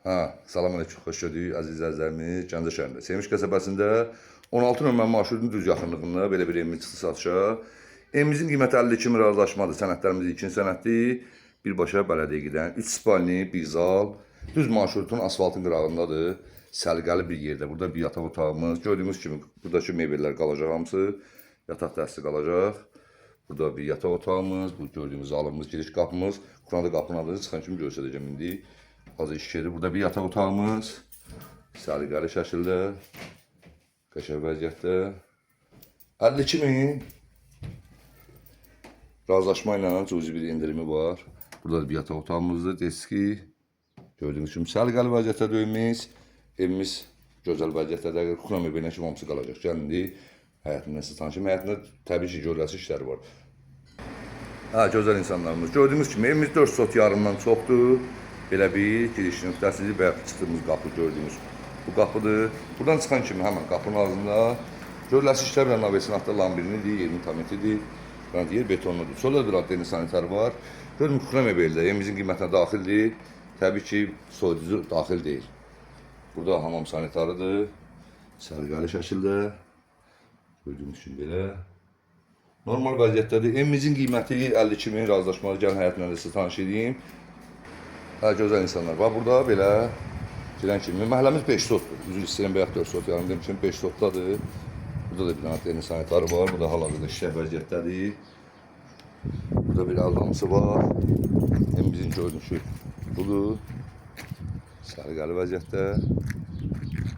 Salam aleyküm, xoş gördük əziz izləyicilərimiz Gəncə şəhərində. Sevinç qəsəbəsində 16 nömrə marşrutun düz yaxınlığında belə bir evimiz çıxdı satışa. Evimizin qiyməti 52 min razılaşmadır. Sənədlərimiz ikinci sənəddir. Birbaşa bələdiyyə gedən 3 spalni, bir zal, düz marşrutun asfaltın qırağındadır. Səliqəli bir yerdə. Burada bir yataq otağımız. Gördüyünüz kimi buradakı mebellər qalacaq hamısı. Yataq dəsti qalacaq. Burada bir yataq otağımız, bu gördüyümüz zalımız, giriş qapımız. Kuranda qapının adını çıxan kimi göstərəcəm indi. Azı iş yeri. Burada bir yataq otağımız. Səliqəli şəkildə. Qəşəng vəziyyətdə. 52 min. Razılaşma ilə cüzi bir indirimi var. Burada da bir yataq otağımızdır. Deski. Gördüyünüz kimi səliqəli vəziyyətdə evimiz. Evimiz gözəl vəziyyətdə. Kukla mebelinə kimi hamısı qalacaq. Gəlindi. Həyətində siz tanışım. Həyətində təbii ki, görüləsi işləri var. Gözəl insanlarımız. Gördüyünüz kimi evimiz 4 sot yarımdan çoxdur. Belə bir giriş nöqtəsidir və çıxdığımız qapı gördüyünüz bu qapıdır. Buradan çıxan kimi həmən qapının ağzında görüləsi işlər və navesinatda lambirinidir, 20 metrdir. Yer betonludur. Solda bir adlı sanitar var. Gördüyünüz kukla mebeldə evimizin qiymətinə daxildir. Təbii ki, soyuducu daxil deyil. Burada hamam sanitarıdır. Səliqəli şəkildə. Gördüyünüz kimi belə. Normal vəziyyətdədir. Evimizin qiyməti 52 min razılaşmalı. Gəlin həyətlə də sizə tanış edeyim. Gözəl insanlar var. Burada belə girən kimi. Məhəlləmiz 5 sotdur. Üzr istəyirəm, bayaq 4 sot yarım demişim. 5 sotdadır. Burada da bir dənə deniz sanitarı var. Burada hal-hazırda işlək vəziyyətdədir. Burada bir aldamısı var. Evimizin görünüşü budur. Səliqəli vəziyyətdə.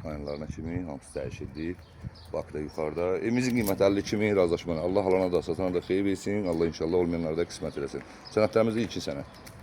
Ayınlarına kimi hamısı dəyişildi. Bakda yuxarıda. Evimizin qiyməti 52 min razılaşmalı. Allah alana da satana da xeyir versin. Allah inşallah olmayanlara da qismət eləsin. Sənədlərimiz 2 sənəd.